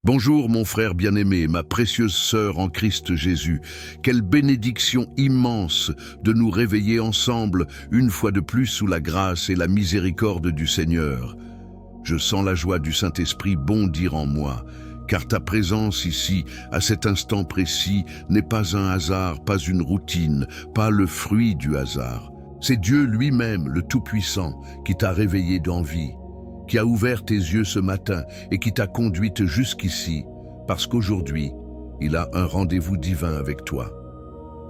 Bonjour mon frère bien-aimé, ma précieuse sœur en Christ Jésus. Quelle bénédiction immense de nous réveiller ensemble, une fois de plus sous la grâce et la miséricorde du Seigneur. Je sens la joie du Saint-Esprit bondir en moi, car ta présence ici, à cet instant précis, n'est pas un hasard, pas une routine, pas le fruit du hasard. C'est Dieu lui-même, le Tout-Puissant, qui t'a réveillé d'envie, qui a ouvert tes yeux ce matin et qui t'a conduite jusqu'ici, parce qu'aujourd'hui, il a un rendez-vous divin avec toi.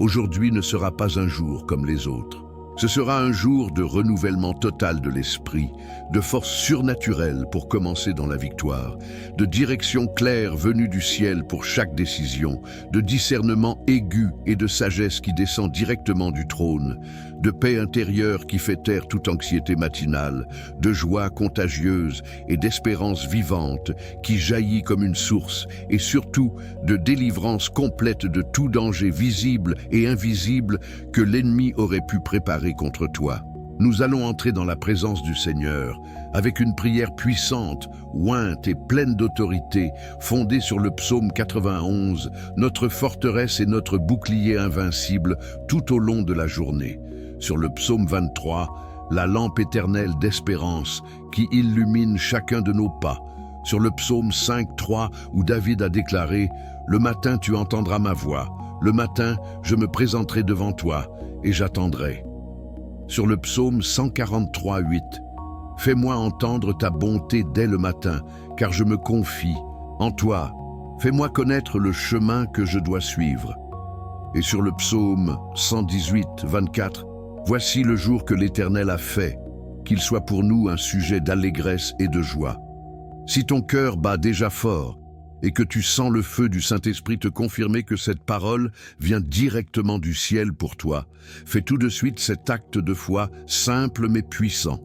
Aujourd'hui ne sera pas un jour comme les autres. Ce sera un jour de renouvellement total de l'esprit, de force surnaturelle pour commencer dans la victoire, de direction claire venue du ciel pour chaque décision, de discernement aigu et de sagesse qui descend directement du trône, de paix intérieure qui fait taire toute anxiété matinale, de joie contagieuse et d'espérance vivante qui jaillit comme une source, et surtout de délivrance complète de tout danger visible et invisible que l'ennemi aurait pu préparer contre toi. Nous allons entrer dans la présence du Seigneur avec une prière puissante, ointe et pleine d'autorité, fondée sur le psaume 91, notre forteresse et notre bouclier invincible tout au long de la journée. Sur le psaume 23, la lampe éternelle d'espérance qui illumine chacun de nos pas. Sur le psaume 5.3 où David a déclaré « Le matin tu entendras ma voix, le matin je me présenterai devant toi et j'attendrai ». Sur le psaume 143.8, « Fais-moi entendre ta bonté dès le matin, car je me confie en toi. Fais-moi connaître le chemin que je dois suivre. » Et sur le psaume 118.24, « Voici le jour que l'Éternel a fait, qu'il soit pour nous un sujet d'allégresse et de joie. » Si ton cœur bat déjà fort, et que tu sens le feu du Saint-Esprit te confirmer que cette parole vient directement du ciel pour toi, fais tout de suite cet acte de foi simple mais puissant.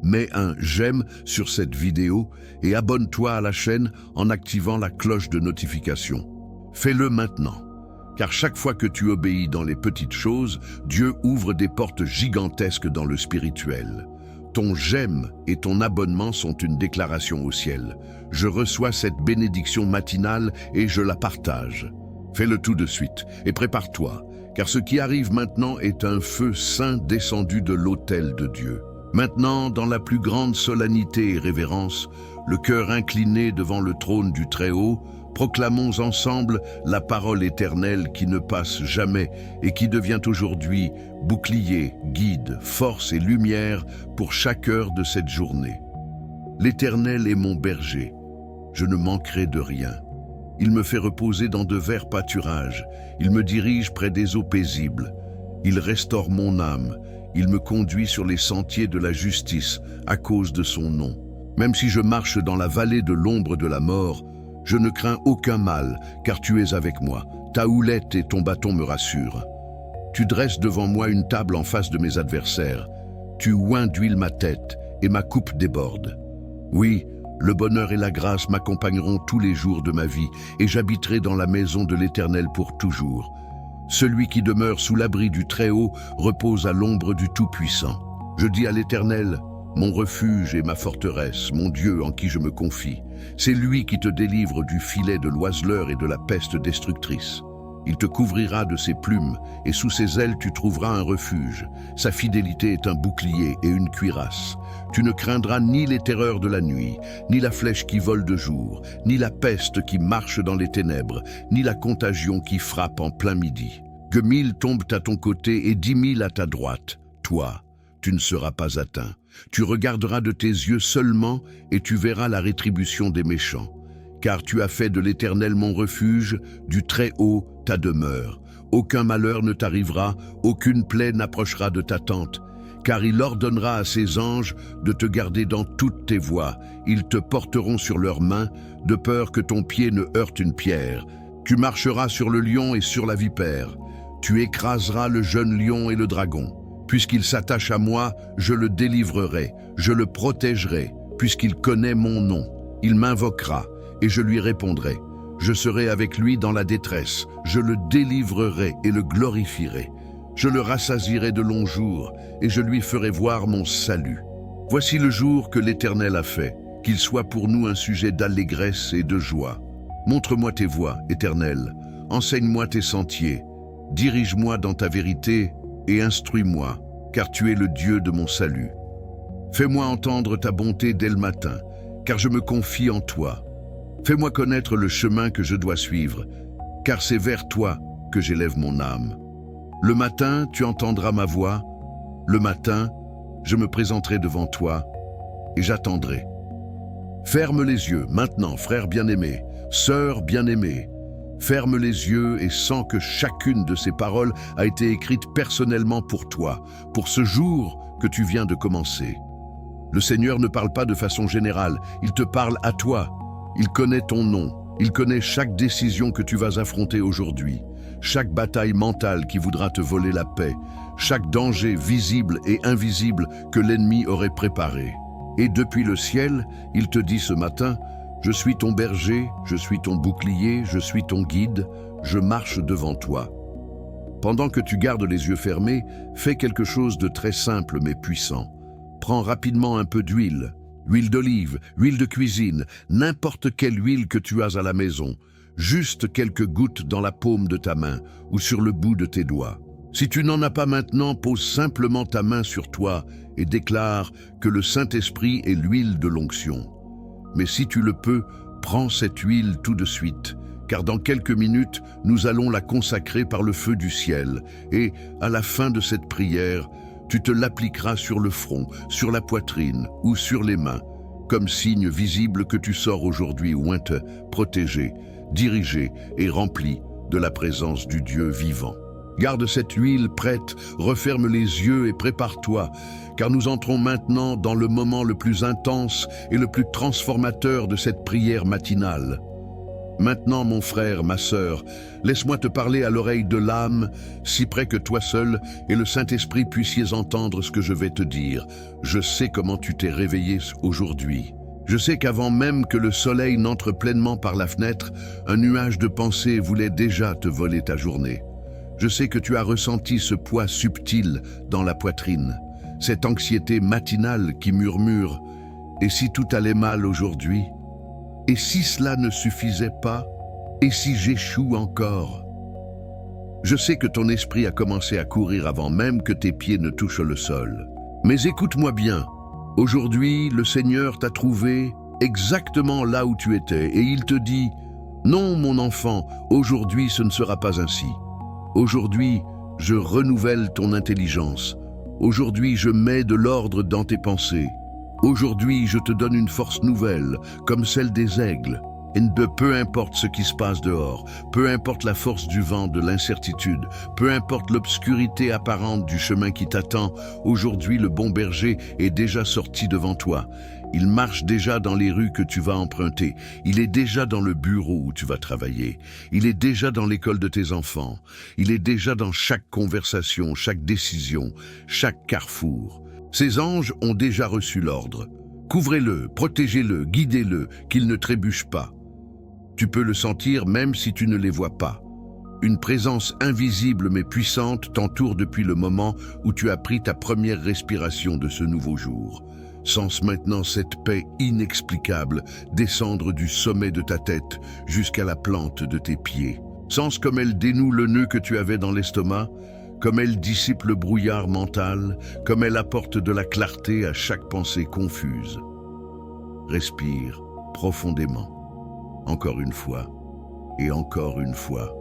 Mets un « j'aime » sur cette vidéo et abonne-toi à la chaîne en activant la cloche de notification. Fais-le maintenant, car chaque fois que tu obéis dans les petites choses, Dieu ouvre des portes gigantesques dans le spirituel. Ton j'aime et ton abonnement sont une déclaration au ciel. Je reçois cette bénédiction matinale et je la partage. Fais-le tout de suite et prépare-toi, car ce qui arrive maintenant est un feu saint descendu de l'autel de Dieu. Maintenant, dans la plus grande solennité et révérence, le cœur incliné devant le trône du Très-Haut, proclamons ensemble la parole éternelle qui ne passe jamais et qui devient aujourd'hui bouclier, guide, force et lumière pour chaque heure de cette journée. L'Éternel est mon berger, je ne manquerai de rien. Il me fait reposer dans de verts pâturages, il me dirige près des eaux paisibles. Il restaure mon âme, il me conduit sur les sentiers de la justice à cause de son nom. Même si je marche dans la vallée de l'ombre de la mort, je ne crains aucun mal, car tu es avec moi. Ta houlette et ton bâton me rassurent. Tu dresses devant moi une table en face de mes adversaires. Tu oins d'huile ma tête, et ma coupe déborde. Oui, le bonheur et la grâce m'accompagneront tous les jours de ma vie, et j'habiterai dans la maison de l'Éternel pour toujours. Celui qui demeure sous l'abri du Très-Haut repose à l'ombre du Tout-Puissant. Je dis à l'Éternel, mon refuge et ma forteresse, mon Dieu en qui je me confie. C'est lui qui te délivre du filet de l'oiseleur et de la peste destructrice. Il te couvrira de ses plumes, et sous ses ailes tu trouveras un refuge. Sa fidélité est un bouclier et une cuirasse. Tu ne craindras ni les terreurs de la nuit, ni la flèche qui vole de jour, ni la peste qui marche dans les ténèbres, ni la contagion qui frappe en plein midi. Que 1000 tombent à ton côté et 10 000 à ta droite. Toi, tu ne seras pas atteint. Tu regarderas de tes yeux seulement et tu verras la rétribution des méchants. Car tu as fait de l'Éternel mon refuge, du Très-Haut ta demeure. Aucun malheur ne t'arrivera, aucune plaie n'approchera de ta tente. Car il ordonnera à ses anges de te garder dans toutes tes voies. Ils te porteront sur leurs mains, de peur que ton pied ne heurte une pierre. Tu marcheras sur le lion et sur la vipère. Tu écraseras le jeune lion et le dragon. Puisqu'il s'attache à moi, je le délivrerai, je le protégerai, puisqu'il connaît mon nom. Il m'invoquera, et je lui répondrai. Je serai avec lui dans la détresse, je le délivrerai et le glorifierai. Je le rassasierai de longs jours, et je lui ferai voir mon salut. Voici le jour que l'Éternel a fait, qu'il soit pour nous un sujet d'allégresse et de joie. Montre-moi tes voies, Éternel. Enseigne-moi tes sentiers. Dirige-moi dans ta vérité et instruis-moi, car tu es le Dieu de mon salut. Fais-moi entendre ta bonté dès le matin, car je me confie en toi. Fais-moi connaître le chemin que je dois suivre, car c'est vers toi que j'élève mon âme. Le matin, tu entendras ma voix. Le matin, je me présenterai devant toi et j'attendrai. Ferme les yeux, maintenant, frère bien-aimé, sœur bien-aimée. Ferme les yeux et sens que chacune de ces paroles a été écrite personnellement pour toi, pour ce jour que tu viens de commencer. Le Seigneur ne parle pas de façon générale, il te parle à toi. Il connaît ton nom, il connaît chaque décision que tu vas affronter aujourd'hui, chaque bataille mentale qui voudra te voler la paix, chaque danger visible et invisible que l'ennemi aurait préparé. Et depuis le ciel, il te dit ce matin, « Je suis ton berger, je suis ton bouclier, je suis ton guide, je marche devant toi. » Pendant que tu gardes les yeux fermés, fais quelque chose de très simple mais puissant. Prends rapidement un peu d'huile, huile d'olive, huile de cuisine, n'importe quelle huile que tu as à la maison, juste quelques gouttes dans la paume de ta main ou sur le bout de tes doigts. Si tu n'en as pas maintenant, pose simplement ta main sur toi et déclare que le Saint-Esprit est l'huile de l'onction. Mais si tu le peux, prends cette huile tout de suite, car dans quelques minutes, nous allons la consacrer par le feu du ciel. Et, à la fin de cette prière, tu te l'appliqueras sur le front, sur la poitrine ou sur les mains, comme signe visible que tu sors aujourd'hui ointe, protégé, dirigé et rempli de la présence du Dieu vivant. Garde cette huile prête, referme les yeux et prépare-toi, car nous entrons maintenant dans le moment le plus intense et le plus transformateur de cette prière matinale. Maintenant, mon frère, ma sœur, laisse-moi te parler à l'oreille de l'âme, si près que toi seul, et le Saint-Esprit puissiez entendre ce que je vais te dire. Je sais comment tu t'es réveillé aujourd'hui. Je sais qu'avant même que le soleil n'entre pleinement par la fenêtre, un nuage de pensée voulait déjà te voler ta journée. Je sais que tu as ressenti ce poids subtil dans la poitrine, cette anxiété matinale qui murmure « Et si tout allait mal aujourd'hui ? Et si cela ne suffisait pas ? Et si j'échoue encore ?» Je sais que ton esprit a commencé à courir avant même que tes pieds ne touchent le sol. Mais écoute-moi bien, aujourd'hui le Seigneur t'a trouvé exactement là où tu étais et il te dit « Non mon enfant, aujourd'hui ce ne sera pas ainsi. Aujourd'hui, je renouvelle ton intelligence. Aujourd'hui, je mets de l'ordre dans tes pensées. Aujourd'hui, je te donne une force nouvelle, comme celle des aigles. Et peu importe ce qui se passe dehors, peu importe la force du vent, de l'incertitude, peu importe l'obscurité apparente du chemin qui t'attend, aujourd'hui le bon berger est déjà sorti devant toi. Il marche déjà dans les rues que tu vas emprunter. Il est déjà dans le bureau où tu vas travailler. Il est déjà dans l'école de tes enfants. Il est déjà dans chaque conversation, chaque décision, chaque carrefour. Ces anges ont déjà reçu l'ordre. Couvrez-le, protégez-le, guidez-le, qu'il ne trébuche pas. Tu peux le sentir même si tu ne les vois pas. Une présence invisible mais puissante t'entoure depuis le moment où tu as pris ta première respiration de ce nouveau jour. Sens maintenant cette paix inexplicable descendre du sommet de ta tête jusqu'à la plante de tes pieds. Sens comme elle dénoue le nœud que tu avais dans l'estomac, comme elle dissipe le brouillard mental, comme elle apporte de la clarté à chaque pensée confuse. Respire profondément. Encore une fois, et encore une fois.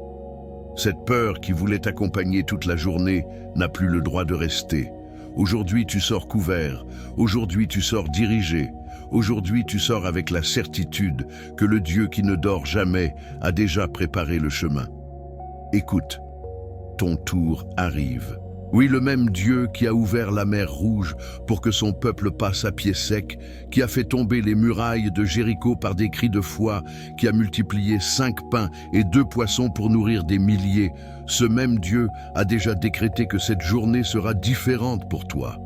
Cette peur qui voulait t'accompagner toute la journée n'a plus le droit de rester. Aujourd'hui, tu sors couvert. Aujourd'hui, tu sors dirigé. Aujourd'hui, tu sors avec la certitude que le Dieu qui ne dort jamais a déjà préparé le chemin. Écoute, ton tour arrive. Oui, le même Dieu qui a ouvert la mer Rouge pour que son peuple passe à pied sec, qui a fait tomber les murailles de Jéricho par des cris de foi, qui a multiplié 5 pains et 2 poissons pour nourrir des milliers, ce même Dieu a déjà décrété que cette journée sera différente pour toi.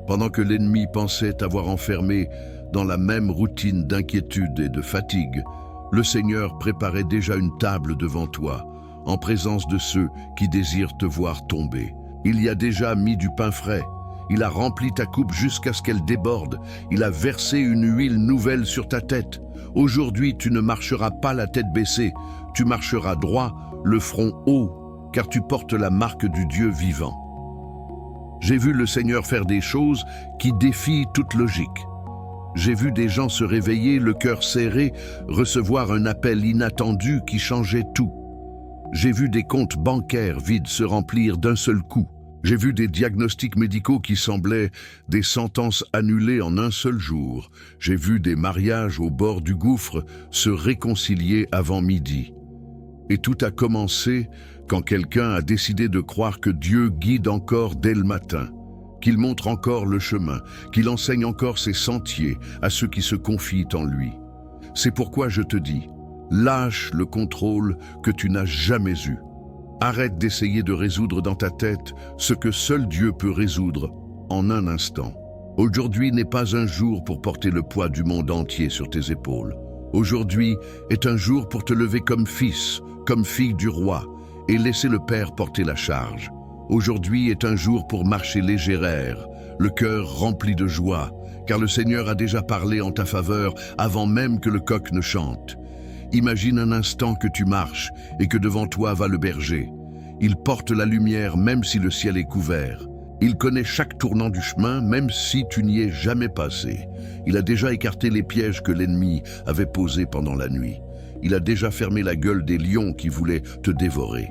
Pendant que l'ennemi pensait t'avoir enfermé dans la même routine d'inquiétude et de fatigue, le Seigneur préparait déjà une table devant toi, en présence de ceux qui désirent te voir tomber. Il y a déjà mis du pain frais. Il a rempli ta coupe jusqu'à ce qu'elle déborde. Il a versé une huile nouvelle sur ta tête. Aujourd'hui, tu ne marcheras pas la tête baissée, tu marcheras droit, le front haut, car tu portes la marque du Dieu vivant. J'ai vu le Seigneur faire des choses qui défient toute logique. J'ai vu des gens se réveiller, le cœur serré, recevoir un appel inattendu qui changeait tout. J'ai vu des comptes bancaires vides se remplir d'un seul coup. J'ai vu des diagnostics médicaux qui semblaient des sentences annulées en un seul jour. J'ai vu des mariages au bord du gouffre se réconcilier avant midi. Et tout a commencé quand quelqu'un a décidé de croire que Dieu guide encore dès le matin, qu'il montre encore le chemin, qu'il enseigne encore ses sentiers à ceux qui se confient en lui. C'est pourquoi je te dis, lâche le contrôle que tu n'as jamais eu. Arrête d'essayer de résoudre dans ta tête ce que seul Dieu peut résoudre en un instant. Aujourd'hui n'est pas un jour pour porter le poids du monde entier sur tes épaules. Aujourd'hui est un jour pour te lever comme fils, comme fille du roi, et laisser le Père porter la charge. Aujourd'hui est un jour pour marcher légère, le cœur rempli de joie, car le Seigneur a déjà parlé en ta faveur avant même que le coq ne chante. Imagine un instant que tu marches et que devant toi va le berger. Il porte la lumière même si le ciel est couvert. Il connaît chaque tournant du chemin même si tu n'y es jamais passé. Il a déjà écarté les pièges que l'ennemi avait posés pendant la nuit. Il a déjà fermé la gueule des lions qui voulaient te dévorer.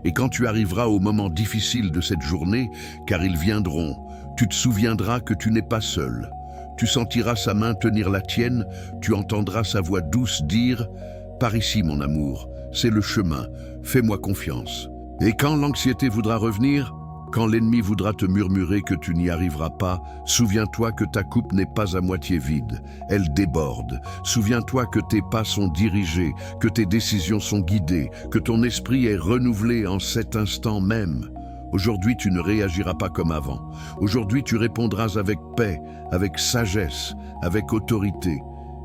Et quand tu arriveras au moment difficile de cette journée, car ils viendront, tu te souviendras que tu n'es pas seul. Tu sentiras sa main tenir la tienne, tu entendras sa voix douce dire « Par ici, mon amour, c'est le chemin, fais-moi confiance. » Et quand l'anxiété voudra revenir, quand l'ennemi voudra te murmurer que tu n'y arriveras pas, souviens-toi que ta coupe n'est pas à moitié vide, elle déborde. Souviens-toi que tes pas sont dirigés, que tes décisions sont guidées, que ton esprit est renouvelé en cet instant même. Aujourd'hui, tu ne réagiras pas comme avant. Aujourd'hui, tu répondras avec paix, avec sagesse, avec autorité,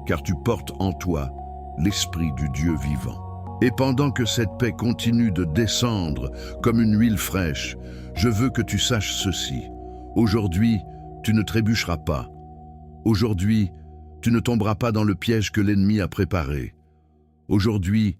car tu portes en toi l'esprit du Dieu vivant. Et pendant que cette paix continue de descendre comme une huile fraîche, je veux que tu saches ceci. Aujourd'hui, tu ne trébucheras pas. Aujourd'hui, tu ne tomberas pas dans le piège que l'ennemi a préparé. Aujourd'hui,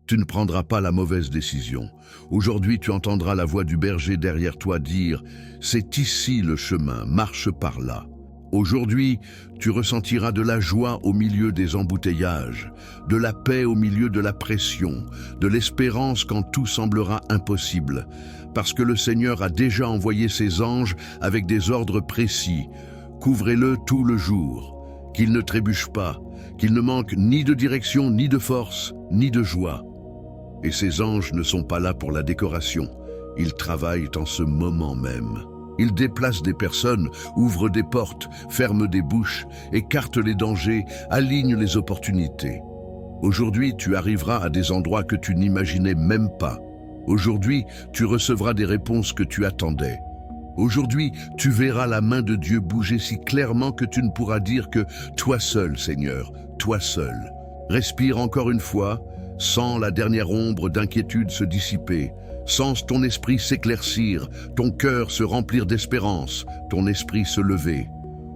tu ne prendras pas la mauvaise décision. Aujourd'hui, tu entendras la voix du berger derrière toi dire « C'est ici le chemin, marche par là ». Aujourd'hui, tu ressentiras de la joie au milieu des embouteillages, de la paix au milieu de la pression, de l'espérance quand tout semblera impossible, parce que le Seigneur a déjà envoyé ses anges avec des ordres précis. Couvrez-le tout le jour, qu'il ne trébuche pas, qu'il ne manque ni de direction, ni de force, ni de joie. Et ces anges ne sont pas là pour la décoration, ils travaillent en ce moment même. Ils déplacent des personnes, ouvrent des portes, ferment des bouches, écartent les dangers, alignent les opportunités. Aujourd'hui, tu arriveras à des endroits que tu n'imaginais même pas. Aujourd'hui, tu recevras des réponses que tu attendais. Aujourd'hui, tu verras la main de Dieu bouger si clairement que tu ne pourras dire que « Toi seul, Seigneur, toi seul ». Respire encore une fois, sens la dernière ombre d'inquiétude se dissiper. Sens ton esprit s'éclaircir, ton cœur se remplir d'espérance, ton esprit se lever.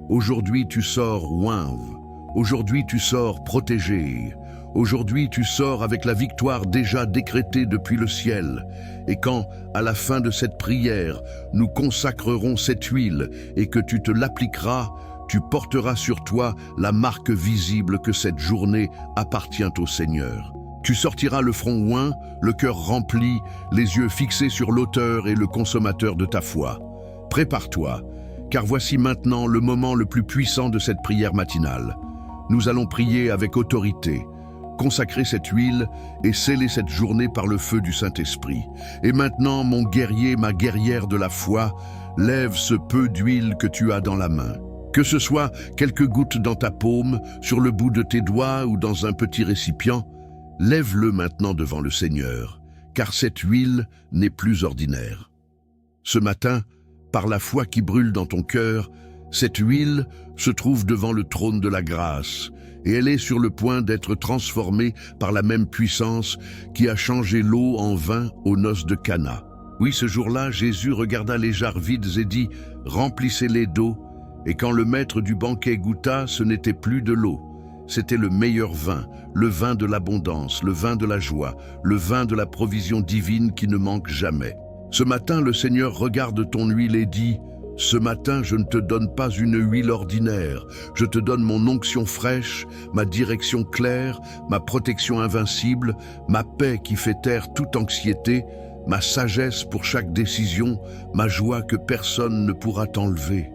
Aujourd'hui tu sors ouinve, aujourd'hui tu sors protégé, aujourd'hui tu sors avec la victoire déjà décrétée depuis le ciel. Et quand, à la fin de cette prière, nous consacrerons cette huile et que tu te l'appliqueras, tu porteras sur toi la marque visible que cette journée appartient au Seigneur. Tu sortiras le front oint, le cœur rempli, les yeux fixés sur l'auteur et le consommateur de ta foi. Prépare-toi, car voici maintenant le moment le plus puissant de cette prière matinale. Nous allons prier avec autorité, consacrer cette huile et sceller cette journée par le feu du Saint-Esprit. Et maintenant, mon guerrier, ma guerrière de la foi, lève ce peu d'huile que tu as dans la main. Que ce soit quelques gouttes dans ta paume, sur le bout de tes doigts ou dans un petit récipient, lève-le maintenant devant le Seigneur, car cette huile n'est plus ordinaire. Ce matin, par la foi qui brûle dans ton cœur, cette huile se trouve devant le trône de la grâce, et elle est sur le point d'être transformée par la même puissance qui a changé l'eau en vin aux noces de Cana. Oui, ce jour-là, Jésus regarda les jarres vides et dit « Remplissez-les d'eau », et quand le maître du banquet goûta, ce n'était plus de l'eau, C'était le meilleur vin, le vin de l'abondance, le vin de la joie, le vin de la provision divine qui ne manque jamais. Ce matin, le Seigneur regarde ton huile et dit: ce matin, je ne te donne pas une huile ordinaire, je te donne mon onction fraîche, ma direction claire, ma protection invincible, ma paix qui fait taire toute anxiété, ma sagesse pour chaque décision, ma joie que personne ne pourra t'enlever.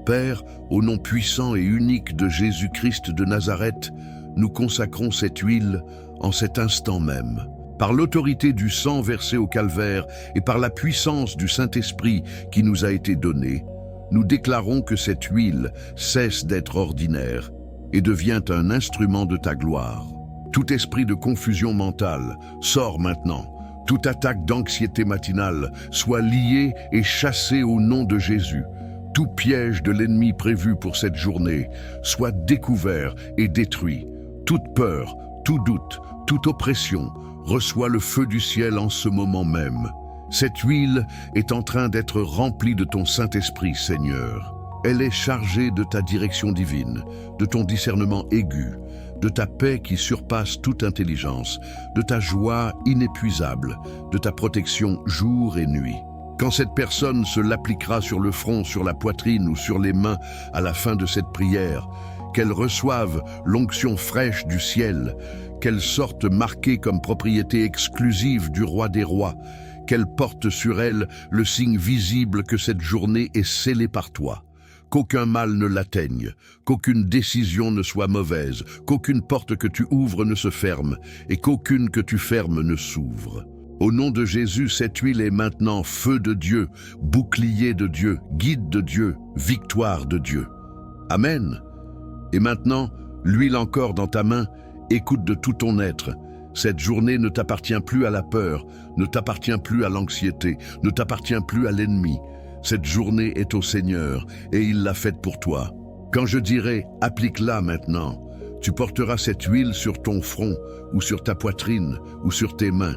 Père, au nom puissant et unique de Jésus-Christ de Nazareth, nous consacrons cette huile en cet instant même. Par l'autorité du sang versé au calvaire et par la puissance du Saint-Esprit qui nous a été donné, nous déclarons que cette huile cesse d'être ordinaire et devient un instrument de ta gloire. Tout esprit de confusion mentale sort maintenant. Toute attaque d'anxiété matinale soit liée et chassée au nom de Jésus. Tout piège de l'ennemi prévu pour cette journée soit découvert et détruit. Toute peur, tout doute, toute oppression reçoit le feu du ciel en ce moment même. Cette huile est en train d'être remplie de ton Saint-Esprit, Seigneur. Elle est chargée de ta direction divine, de ton discernement aigu, de ta paix qui surpasse toute intelligence, de ta joie inépuisable, de ta protection jour et nuit. Quand cette personne se l'appliquera sur le front, sur la poitrine ou sur les mains à la fin de cette prière, qu'elle reçoive l'onction fraîche du ciel, qu'elle sorte marquée comme propriété exclusive du roi des rois, qu'elle porte sur elle le signe visible que cette journée est scellée par toi. Qu'aucun mal ne l'atteigne, qu'aucune décision ne soit mauvaise, qu'aucune porte que tu ouvres ne se ferme et qu'aucune que tu fermes ne s'ouvre. Au nom de Jésus, cette huile est maintenant feu de Dieu, bouclier de Dieu, guide de Dieu, victoire de Dieu. Amen. Et maintenant, l'huile encore dans ta main, écoute de tout ton être. Cette journée ne t'appartient plus à la peur, ne t'appartient plus à l'anxiété, ne t'appartient plus à l'ennemi. Cette journée est au Seigneur et il l'a faite pour toi. Quand je dirai « applique-la maintenant », tu porteras cette huile sur ton front ou sur ta poitrine ou sur tes mains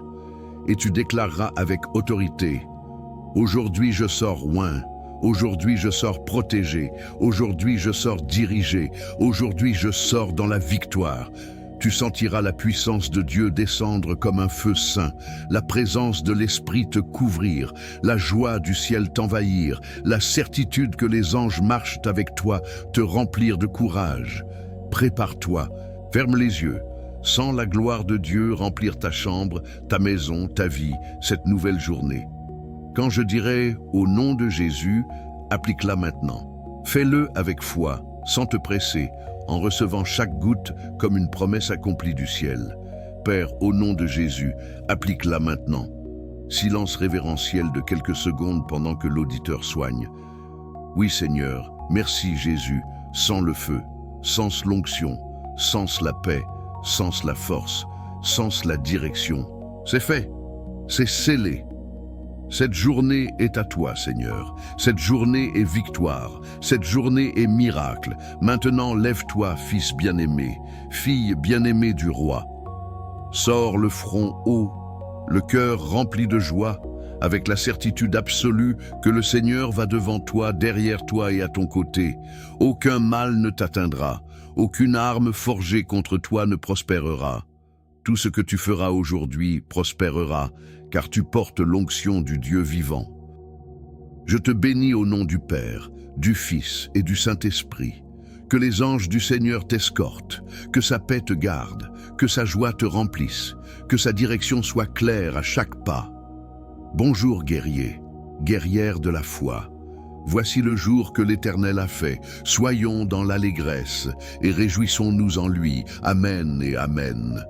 et tu déclareras avec autorité « Aujourd'hui je sors oint, aujourd'hui je sors protégé, aujourd'hui je sors dirigé, aujourd'hui je sors dans la victoire ». Tu sentiras la puissance de Dieu descendre comme un feu saint, la présence de l'Esprit te couvrir, la joie du ciel t'envahir, la certitude que les anges marchent avec toi te remplir de courage. Prépare-toi, ferme les yeux, sens la gloire de Dieu remplir ta chambre, ta maison, ta vie, cette nouvelle journée. Quand je dirai « au nom de Jésus », applique-la maintenant. Fais-le avec foi, sans te presser, en recevant chaque goutte comme une promesse accomplie du ciel. Père, au nom de Jésus, applique-la maintenant. Silence révérentiel de quelques secondes pendant que l'auditeur soigne. Oui Seigneur, merci Jésus, sans le feu, sans l'onction, sans la paix, sans la force, sans la direction. C'est fait, c'est scellé. Cette journée est à toi, Seigneur. Cette journée est victoire. Cette journée est miracle. Maintenant, lève-toi, fils bien-aimé, fille bien-aimée du roi. Sors le front haut, le cœur rempli de joie, avec la certitude absolue que le Seigneur va devant toi, derrière toi et à ton côté. Aucun mal ne t'atteindra. Aucune arme forgée contre toi ne prospérera. Tout ce que tu feras aujourd'hui prospérera, car tu portes l'onction du Dieu vivant. Je te bénis au nom du Père, du Fils et du Saint-Esprit. Que les anges du Seigneur t'escortent, que sa paix te garde, que sa joie te remplisse, que sa direction soit claire à chaque pas. Bonjour guerrier, guerrière de la foi. Voici le jour que l'Éternel a fait. Soyons dans l'allégresse et réjouissons-nous en lui. Amen et Amen.